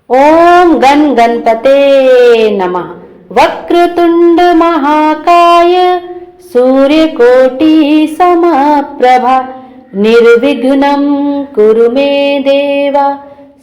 ओम गण गणपते नमः। वक्रतुंड महाकाय सूर्यकोटि समप्रभा निर्विघ्नं कुरु मे देवा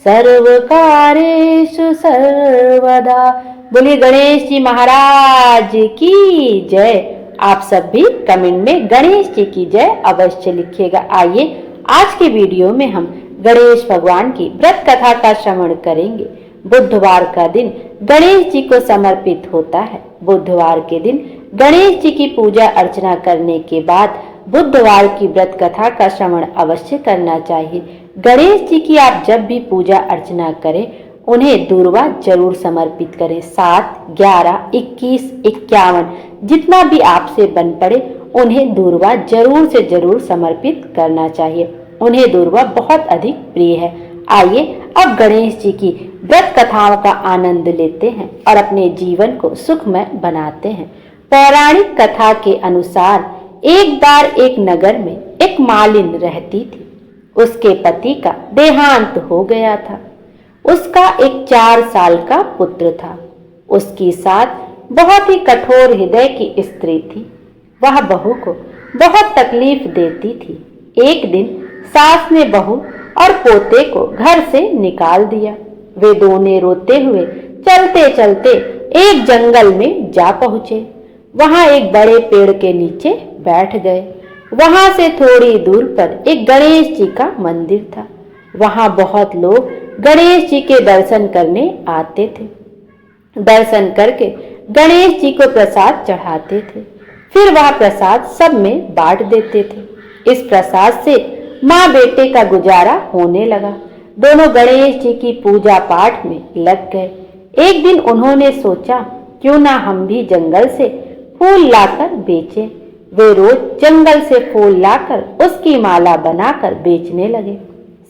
सर्वकार्येषु सर्वदा। बोलिए गणेश जी महाराज की जय। आप सब भी कमेंट में गणेश जी की जय अवश्य लिखिएगा। आइए आज के वीडियो में हम गणेश भगवान की व्रत कथा का श्रवण करेंगे। बुधवार का दिन गणेश जी को समर्पित होता है। बुधवार के दिन गणेश जी की पूजा अर्चना करने के बाद बुधवार की व्रत कथा का श्रवण अवश्य करना चाहिए। गणेश जी की आप जब भी पूजा अर्चना करें उन्हें दूर्वा जरूर समर्पित करें। 7, 11, 21, 51 जितना भी आपसे बन पड़े उन्हें दूर्वा जरूर से जरूर समर्पित करना चाहिए। उन्हें दूर्वा बहुत अधिक प्रिय है। आइए अब गणेश जी की व्रत कथाओं का आनंद लेते हैं और अपने जीवन को सुखमय बनाते हैं। पौराणिक कथा के अनुसार एक बार एक नगर में एक मालिन रहती थी। उसके पति का देहांत हो गया था। उसका एक 4 साल का पुत्र था। उसकी सास बहुत ही कठोर हृदय की स्त्री थी। वह बहू को बहुत तकलीफ देती थी। एक दिन सास ने बहू और पोते को घर से निकाल दिया। वे दोनों रोते हुए चलते चलते एक जंगल में जा पहुंचे। वहां एक बड़े पेड़ के नीचे बैठ गए। वहां से थोड़ी दूर पर एक गणेश जी का मंदिर था। वहां बहुत लोग गणेश जी के दर्शन करने आते थे। दर्शन करके गणेश जी को प्रसाद चढ़ाते थे। फिर वह प्रसाद सब में बांट देते थे। इस प्रसाद से माँ बेटे का गुजारा होने लगा। दोनों गणेश जी की पूजा पाठ में लग गए। एक दिन उन्होंने सोचा क्यों ना हम भी जंगल से फूल लाकर बेचें। वे रोज जंगल से फूल लाकर उसकी माला बनाकर बेचने लगे।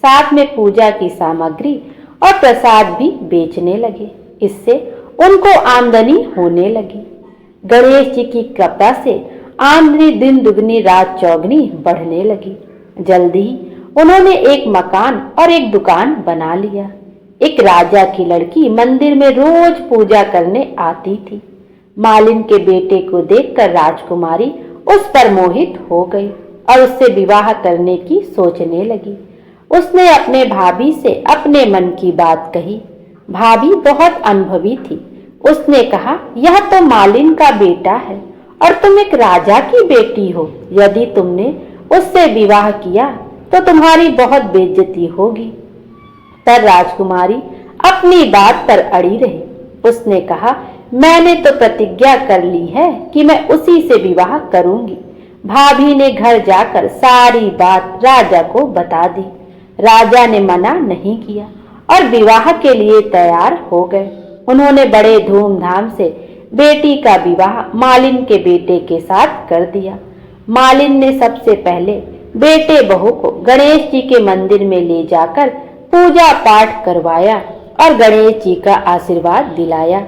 साथ में पूजा की सामग्री और प्रसाद भी बेचने लगे। इससे उनको आमदनी होने लगी। गणेश जी की कृपा से आमदनी दिन दुगनी रात चौगनी बढ़ने लगी। जल्दी ही उन्होंने एक मकान और एक दुकान बना लिया। एक राजा की लड़की मंदिर में रोज पूजा करने आती थी। मालिन के बेटे को देखकर राजकुमारी उस पर मोहित हो गई और उससे विवाह करने की सोचने लगी। उसने अपने भाभी से अपने मन की बात कही। भाभी बहुत अनुभवी थी। उसने कहा, यह तो मालिन का बेटा है और तुम एक राजा की बेटी हो। यदि तुमने उससे विवाह किया तो तुम्हारी बहुत बेइज्जती होगी। पर राजकुमारी अपनी बात पर अड़ी रही। उसने कहा, मैंने तो प्रतिज्ञा कर ली है कि मैं उसी से विवाह करूंगी। भाभी ने घर जाकर सारी बात राजा को बता दी। राजा ने मना नहीं किया और विवाह के लिए तैयार हो गए। उन्होंने बड़े धूमधाम से बेटी का विवाह मालिन के बेटे के साथ कर दिया। मालिन ने सबसे पहले बेटे बहू को गणेश जी के मंदिर में ले जाकर पूजा पाठ करवाया और गणेश जी का आशीर्वाद दिलाया।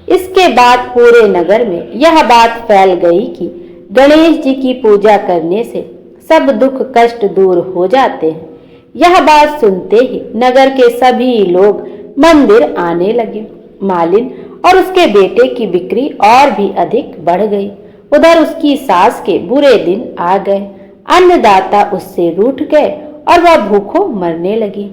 इसके बाद पूरे नगर में यह बात फैल गई कि गणेश जी की पूजा करने से सब दुख कष्ट दूर हो जाते हैं। यह बात सुनते ही नगर के सभी लोग मंदिर आने लगे। मालिन और उसके बेटे की बिक्री और भी अधिक बढ़ गई। उधर उसकी सास के बुरे दिन आ गए। अन्नदाता उससे रूठ गए और वह भूखों मरने लगी।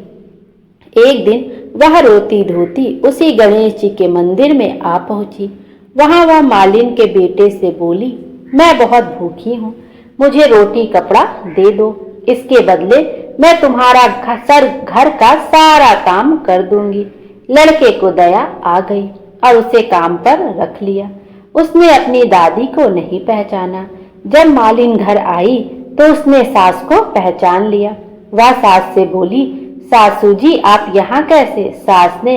एक दिन वह रोती धोती उसी गणेश जी के मंदिर में आ पहुंची। वहां वह मालिन के बेटे से बोली, मैं बहुत भूखी हूँ, मुझे रोटी कपड़ा दे दो। इसके बदले मैं तुम्हारा घर का सारा काम कर दूंगी। लड़के को दया आ गई और उसे काम पर रख लिया। उसने अपनी दादी को नहीं पहचाना। जब मालिन घर आई तो उसने सास को पहचान लिया। वह सास से बोली, सासू जी आप यहाँ कैसे? सास ने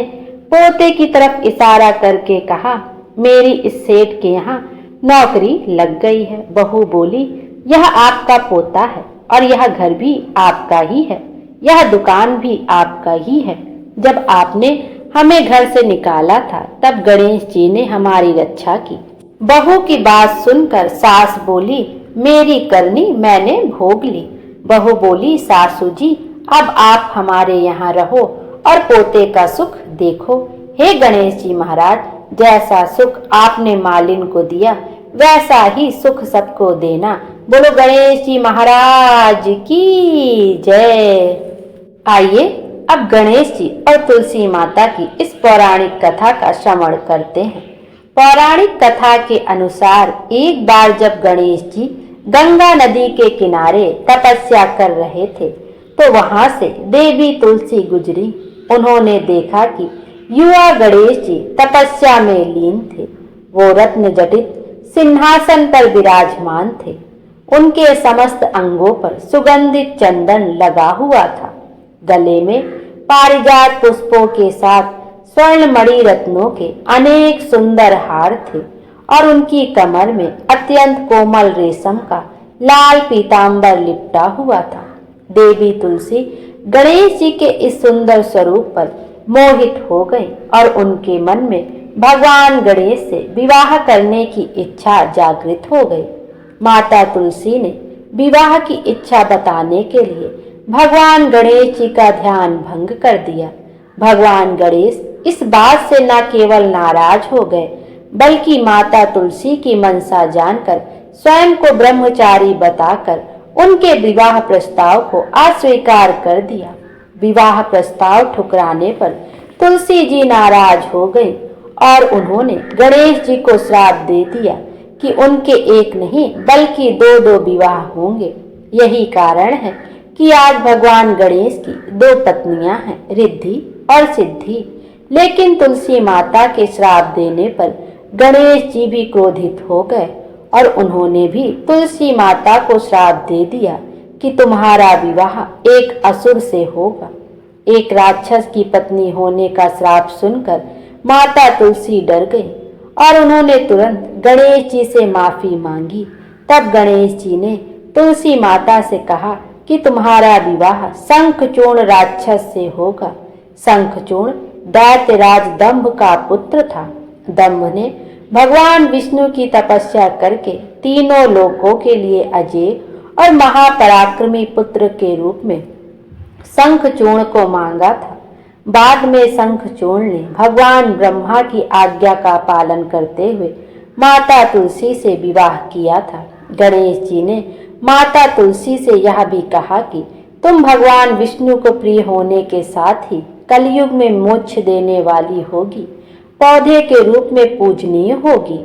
पोते की तरफ इशारा करके कहा, मेरी इस सेठ के यहाँ नौकरी लग गई है। बहू बोली, यह आपका पोता है और यह घर भी आपका ही है, यह दुकान भी आपका ही है। जब आपने हमें घर से निकाला था तब गणेश जी ने हमारी रक्षा की। बहू की बात सुनकर सास बोली, मेरी करनी मैंने भोग ली। बहू बोली, सासू जी अब आप हमारे यहाँ रहो और पोते का सुख देखो हे गणेश जी महाराज, जैसा सुख आपने मालिन को दिया वैसा ही सुख सबको देना। बोलो गणेश जी महाराज की जय। आइए अब गणेश जी और तुलसी माता की इस पौराणिक कथा का श्रवण करते हैं। पौराणिक कथा के अनुसार एक बार जब गणेश जी गंगा नदी के किनारे तपस्या कर रहे थे तो वहां से देवी तुलसी गुजरी। उन्होंने देखा कि युवा गणेश जी तपस्या में लीन थे। वो रत्न जटित सिंहासन पर विराजमान थे। उनके समस्त अंगों पर सुगंधित चंदन लगा हुआ था। गले में पारिजात पुष्पों के साथ स्वर्ण मणि रत्नों के अनेक सुंदर हार थे और उनकी कमर में अत्यंत कोमल रेशम का लाल पीतांबर लिपटा हुआ था। देवी तुलसी गणेश जी के इस सुंदर स्वरूप पर मोहित हो गई और उनके मन में भगवान गणेश से विवाह करने की इच्छा जागृत हो गई। माता तुलसी ने विवाह की इच्छा बताने के लिए भगवान गणेश जी का ध्यान भंग कर दिया। भगवान गणेश इस बात से न केवल नाराज हो गए बल्कि माता तुलसी की मनसा जानकर स्वयं को ब्रह्मचारी बताकर उनके विवाह प्रस्ताव को अस्वीकार कर दिया। विवाह प्रस्ताव ठुकराने पर तुलसी जी नाराज हो गई और उन्होंने गणेश जी को श्राप दे दिया कि उनके एक नहीं बल्कि दो दो विवाह होंगे। यही कारण है कि आज भगवान गणेश की दो पत्नियां हैं, रिद्धि और सिद्धि। लेकिन तुलसी माता के श्राप देने पर गणेश जी भी क्रोधित हो गए और उन्होंने भी तुलसी माता को श्राप दे दिया कि तुम्हारा विवाह एक असुर से होगा। एक राक्षस की पत्नी होने का श्राप सुनकर माता तुलसी डर गई और उन्होंने तुरंत गणेश जी से माफी मांगी। तब गणेश जी ने तुलसी माता से कहा कि तुम्हारा विवाह शंखचूर्ण राक्षस से होगा। शंखचूर्ण दैत्यराज दंभ का पुत्र था। दंभ ने भगवान विष्णु की तपस्या करके तीनों लोकों के लिए अजय और महापराक्रमी पुत्र के रूप में शंखचूर्ण को मांगा था। बाद में शंखचूर्ण ने भगवान ब्रह्मा की आज्ञा का पालन करते हुए माता तुलसी से विवाह किया था। गणेश जी ने माता तुलसी से यह भी कहा कि तुम भगवान विष्णु को प्रिय होने के साथ ही कलयुग में मोक्ष देने वाली होगी, पौधे के रूप में पूजनीय होगी,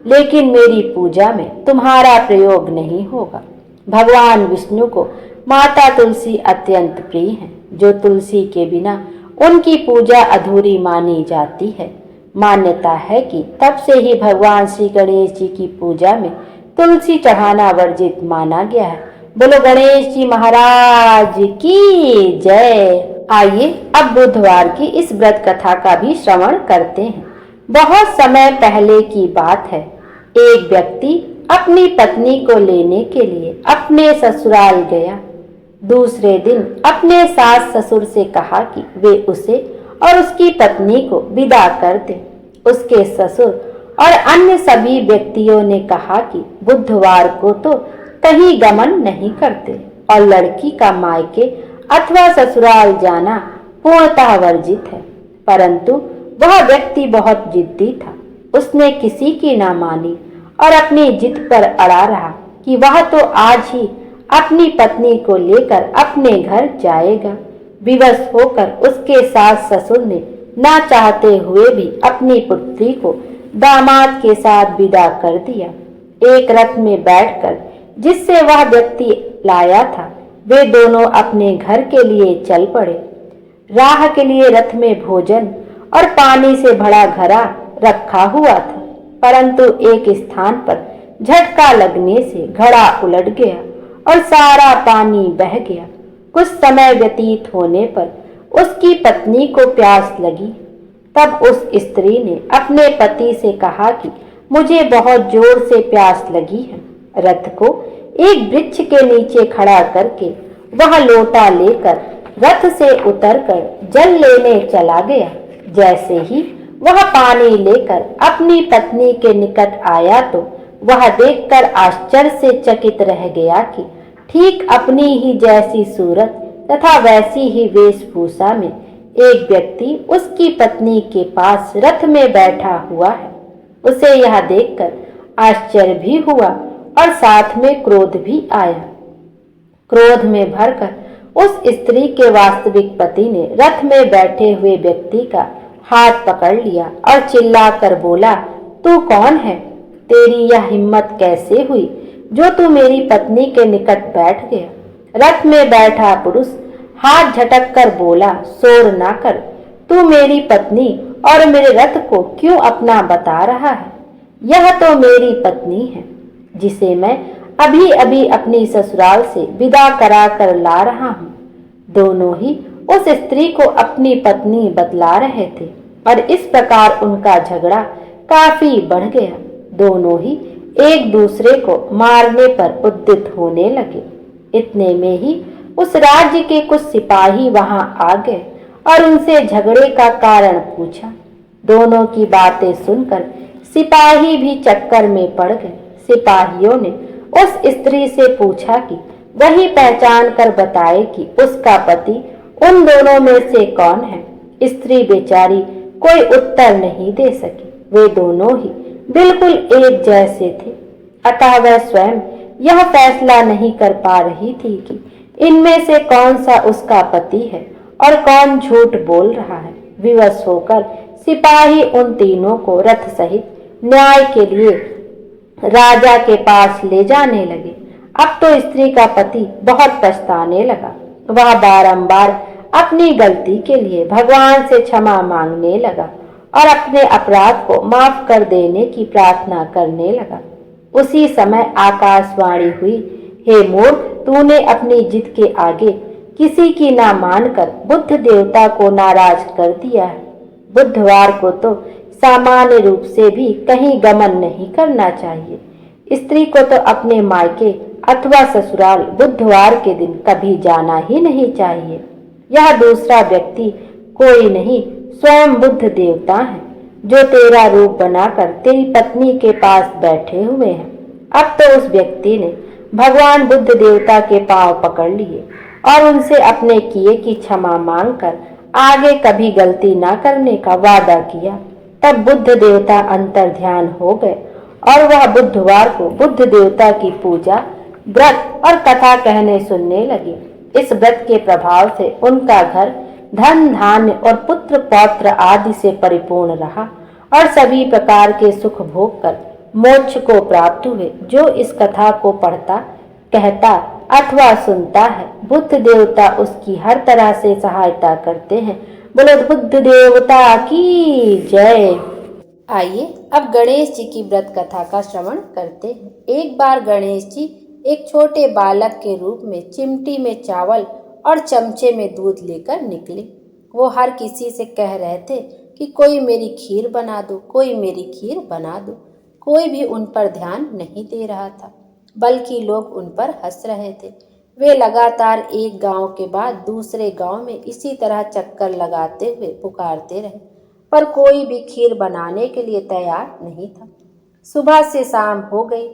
लेकिन मेरी पूजा में तुम्हारा प्रयोग नहीं होगा। भगवान विष्णु को माता तुलसी अत्यंत प्रिय हैं, जो तुलसी के बिना उनकी पूजा अधूरी मानी जाती है। मान्यता है कि तब से ही भगवान श्री गणेश जी की पूजा में तुलसी चढ़ाना वर्जित माना गया है। बोलो गणेश जी महाराज की जय। आइए अब बुधवार की इस व्रत कथा का भी श्रवण करते हैं। बहुत समय पहले की बात है। एक व्यक्ति अपनी पत्नी को लेने के लिए अपने ससुराल गया। दूसरे दिन अपने सास ससुर से कहा कि वे उसे और उसकी पत्नी को विदा कर दें। उसके ससुर और अन्य सभी व्यक्तियों ने कहा कि बुधवार को तो कहीं गमन नहीं करते और लड़की का मायके अथवा ससुराल जाना पूर्णतः वर्जित है। परंतु वह व्यक्ति बहुत जिद्दी था। उसने किसी की ना मानी और अपनी जिद पर अड़ा रहा कि वह तो आज ही अपनी पत्नी को लेकर अपने घर जाएगा। विवश होकर उसके सास ससुर ने ना चाहते हुए भी अपनी पुत्री को दामाद के साथ विदा कर दिया। एक रथ में बैठकर जिससे वह व्यक्ति लाया था, वे दोनों अपने घर के लिए चल पड़े। राह के लिए रथ में भोजन और पानी से भरा घड़ा रखा हुआ था, परंतु एक स्थान पर झटका लगने से घड़ा उलट गया और सारा पानी बह गया। कुछ समय व्यतीत होने पर उसकी पत्नी को प्यास लगी। तब उस स्त्री ने अपने पति से कहा कि मुझे बहुत जोर से प्यास लगी है। रथ को एक वृक्ष के नीचे खड़ा करके वह लोटा लेकर रथ से उतरकर जल लेने चला गया। जैसे ही वह पानी लेकर अपनी पत्नी के निकट आया तो वह देखकर आश्चर्य से चकित रह गया कि ठीक अपनी ही जैसी सूरत तथा वैसी ही वेशभूषा में एक व्यक्ति उसकी पत्नी के पास रथ में बैठा हुआ है। उसे यह देखकर आश्चर्य भी हुआ और साथ में क्रोध भी आया। क्रोध में भरकर उस स्त्री के वास्तविक पति ने रथ में बैठे हुए व्यक्ति का हाथ पकड़ लिया और चिल्लाकर बोला, तू कौन है? तेरी यह हिम्मत कैसे हुई जो तू मेरी पत्नी के निकट बैठ गया? रथ में बैठा पुरुष हाथ झटक कर बोला, शोर ना कर। तू मेरी पत्नी और मेरे रथ को क्यों अपना बता रहा है? यह तो मेरी पत्नी है जिसे मैं अभी अभी अपनी ससुराल से विदा करा कर ला रहा हूँ। दोनों ही उस स्त्री को अपनी पत्नी बतला रहे थे और इस प्रकार उनका झगड़ा काफी बढ़ गया। दोनों ही एक दूसरे को मारने पर उद्यत होने लगे। इतने में ही उस राज्य के कुछ सिपाही वहां आ गए और उनसे झगड़े का कारण पूछा। दोनों की बातें सुनकर सिपाही भी चक्कर में पड़ गए। सिपाहियों ने उस स्त्री से पूछा कि वही पहचान कर बताए कि उसका पति उन दोनों में से कौन है। स्त्री बेचारी कोई उत्तर नहीं दे सकी। वे दोनों ही बिल्कुल एक जैसे थे, अतः वह स्वयं यह फैसला नहीं कर पा रही थी कि इनमें से कौन सा उसका पति है और कौन झूठ बोल रहा है। विवश होकर सिपाही उन तीनों को रथ सहित न्याय के लिए राजा के पास ले जाने लगे। अब तो स्त्री का पति बहुत पछताने लगा। वह बारंबार अपनी गलती के लिए भगवान से क्षमा मांगने लगा और अपने अपराध को माफ कर देने की प्रार्थना करने लगा। उसी समय आकाशवाणी हुई, हे मूर्ख, तूने अपनी जिद के आगे किसी की ना मानकर बुद्ध देवता को नाराज कर दिया है। बुधवार को तो सामान्य रूप से भी कहीं गमन नहीं करना चाहिए। स्त्री को तो अपने मायके अथवा ससुराल बुधवार के दिन कभी जाना ही नहीं चाहिए। यह दूसरा व्यक्ति कोई नहीं, स्वयं बुद्ध देवता है जो तेरा रूप बनाकर तेरी पत्नी के पास बैठे हुए हैं। अब तो उस व्यक्ति ने भगवान बुद्ध देवता के पांव पकड़ लिए और उनसे अपने किए की क्षमा मांगकर आगे कभी गलती न करने का वादा किया। तब बुद्ध देवता अंतर ध्यान हो गए और वह बुधवार को बुद्ध देवता की पूजा, व्रत और कथा कहने सुनने लगे। इस व्रत के प्रभाव से उनका घर धन धान्य और पुत्र पौत्र आदि से परिपूर्ण रहा और सभी प्रकार के सुख भोग कर मोक्ष को प्राप्त हुए। जो इस कथा को पढ़ता, कहता अथवा सुनता है, बुद्ध देवता उसकी हर तरह से सहायता करते हैं। बोलो बुद्ध देवता की जय। आइए अब गणेश जी की व्रत कथा का श्रवण करते हैं। एक बार गणेश जी एक छोटे बालक के रूप में चिमटी में चावल और चमचे में दूध लेकर निकले। वो हर किसी से कह रहे थे कि कोई मेरी खीर बना दो, कोई मेरी खीर बना दो। कोई भी उन पर ध्यान नहीं दे रहा था, बल्कि लोग उन पर हंस रहे थे। वे लगातार एक गांव के बाद दूसरे गांव में इसी तरह चक्कर लगाते हुए पुकारते रहे, पर कोई भी खीर बनाने के लिए तैयार नहीं था। सुबह से शाम हो गई,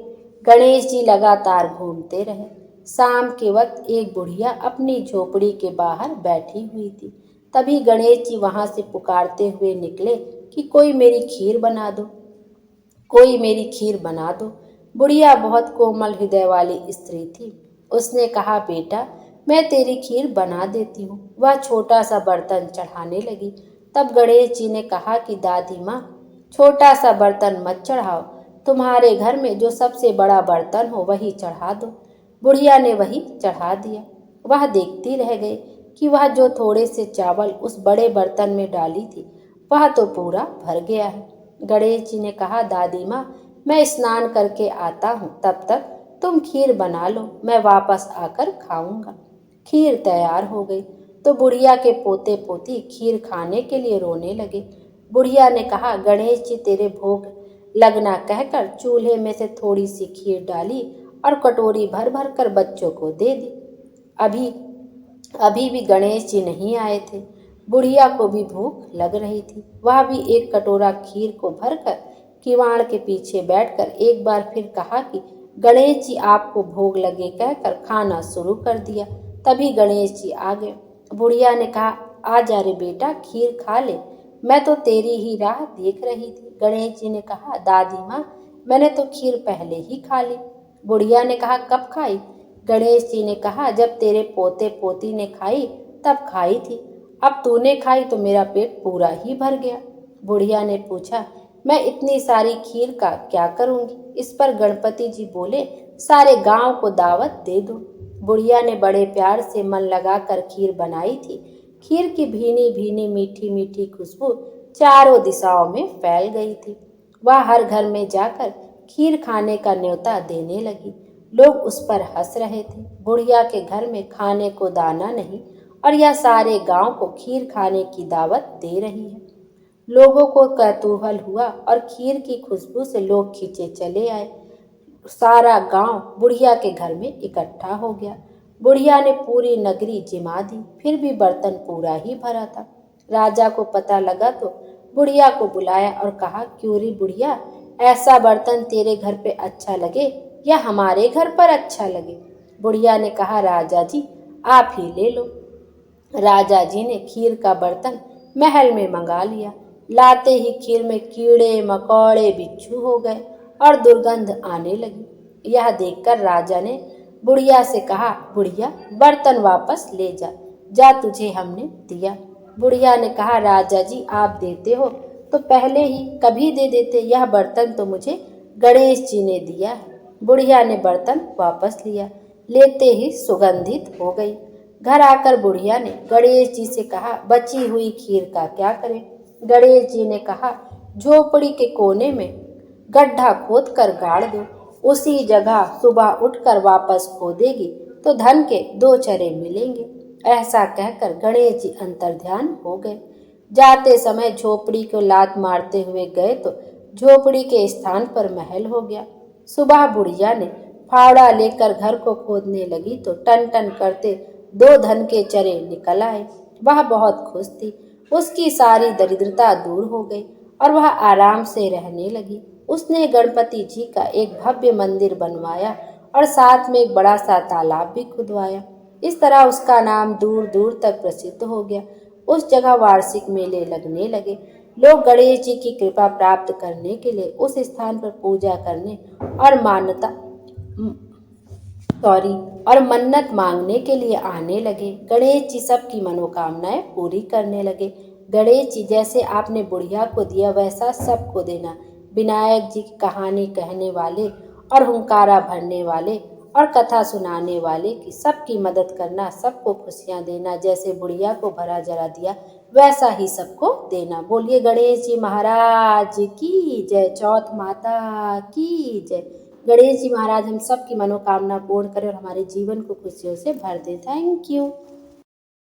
गणेश जी लगातार घूमते रहे। शाम के वक्त एक बुढ़िया अपनी झोपड़ी के बाहर बैठी हुई थी। तभी गणेश जी वहां से पुकारते हुए निकले कि कोई मेरी खीर बना दो, कोई मेरी खीर बना दो। बुढ़िया बहुत कोमल हृदय वाली स्त्री थी। उसने कहा, बेटा मैं तेरी खीर बना देती हूँ। वह छोटा सा बर्तन चढ़ाने लगी। तब गणेश जी ने कहा कि दादी माँ, छोटा सा बर्तन मत चढ़ाओ, तुम्हारे घर में जो सबसे बड़ा बर्तन हो वही चढ़ा दो। बुढ़िया ने वही चढ़ा दिया। वह देखती रह गई कि वह जो थोड़े से चावल उस बड़े बर्तन में डाली थी वह तो पूरा भर गया है। गणेश जी ने कहा, दादी माँ मैं स्नान करके आता हूँ, तब तक तुम खीर बना लो, मैं वापस आकर खाऊंगा। खीर तैयार हो गई तो बुढ़िया के पोते पोती खीर खाने के लिए रोने लगे। बुढ़िया ने कहा, गणेश जी तेरे भोग लगना कहकर चूल्हे में से थोड़ी सी खीर डाली और कटोरी भर भर कर बच्चों को दे दी। अभी भी गणेश जी नहीं आए थे। बुढ़िया को भी भूख लग रही थी। वह भी एक कटोरा खीर को भरकर किवाड़ के पीछे बैठकर एक बार फिर कहा कि गणेश जी आपको भोग लगे कहकर खाना शुरू कर दिया। तभी गणेश जी आ गए। बुढ़िया ने कहा, आ जा रे बेटा, खीर खा ले, मैं तो तेरी ही राह देख रही थी। गणेश जी ने कहा, दादी माँ, मैंने तो खीर पहले ही खा ली। बुढ़िया ने कहा, कब खाई? गणेश जी ने कहा, जब तेरे पोते पोती ने खाई तब खाई थी। अब तूने खाई तो मेरा पेट पूरा ही भर गया। बुढ़िया ने पूछा, मैं इतनी सारी खीर का क्या करूंगी? इस पर गणपति जी बोले, सारे गांव को दावत दे दो। बुढ़िया ने बड़े प्यार से मन लगाकर खीर बनाई थी। खीर की भीनी भीनी मीठी मीठी खुशबू चारों दिशाओं में फैल गई थी। वह हर घर में जाकर खीर खाने का न्योता देने लगी। लोग उस पर हंस रहे थे। बुढ़िया के घर में खाने को दाना नहीं और यह सारे गांव को खीर खाने की दावत दे रही है। लोगों को कौतूहल हुआ और खीर की खुशबू से लोग खींचे चले आए। सारा गांव बुढ़िया के घर में इकट्ठा हो गया। बुढ़िया ने पूरी नगरी जिमा दी, फिर भी बर्तन पूरा ही भरा था। राजा को पता लगा तो बुढ़िया को बुलाया और कहा, क्यों री बुढ़िया, ऐसा बर्तन तेरे घर पे अच्छा लगे या हमारे घर पर अच्छा लगे? बुढ़िया ने कहा, राजा जी आप ही ले लो। राजा जी ने खीर का बर्तन महल में मंगा लिया। लाते ही खीर में कीड़े मकोड़े बिच्छू हो गए और दुर्गंध आने लगी। यह देखकर राजा ने बुढ़िया से कहा, बुढ़िया बर्तन वापस ले जा, जा तुझे हमने दिया। बुढ़िया ने कहा, राजा जी आप देते हो तो पहले ही कभी दे देते, यह बर्तन तो मुझे गणेश जी ने दिया है। बुढ़िया ने बर्तन वापस लिया, लेते ही सुगंधित हो गई। घर आकर बुढ़िया ने गणेश जी से कहा, बची हुई खीर का क्या करें? गणेश जी ने कहा, झोपड़ी के कोने में गड्ढा खोद कर गाड़ दो, उसी जगह सुबह उठकर वापस खोदेगी तो धन के 2 चरे मिलेंगे। ऐसा कहकर गणेश जी अंतर्ध्यान हो गए। जाते समय झोपड़ी को लात मारते हुए गए तो झोपड़ी के स्थान पर महल हो गया। सुबह बुढ़िया ने फावड़ा लेकर घर को खोदने लगी तो टन टन करते 2 धन के चरे निकल आए। वह बहुत खुश थी। उसकी सारी दरिद्रता दूर हो गई और वह आराम से रहने लगी। उसने गणपति जी का एक भव्य मंदिर बनवाया और साथ में एक बड़ा सा तालाब भी खुदवाया। इस तरह उसका नाम दूर दूर तक प्रसिद्ध हो गया। उस जगह वार्षिक मेले लगने लगे। लोग गणेश जी की कृपा प्राप्त करने के लिए उस स्थान पर पूजा करने और और मन्नत मांगने के लिए आने लगे। गणेश जी सबकी मनोकामनाएं पूरी करने लगे। गणेश जी जैसे आपने बुढ़िया को दिया वैसा सबको देना। विनायक जी की कहानी कहने वाले और हुंकारा भरने वाले और कथा सुनाने वाले की सबकी मदद करना, सबको खुशियां देना। जैसे बुढ़िया को भरा जरा दिया वैसा ही सबको देना। बोलिए गणेश जी महाराज की जय, चौथ माता की जय। गणेश जी महाराज हम सबकी मनोकामना पूर्ण करें और हमारे जीवन को खुशियों से भर दे। Thank you.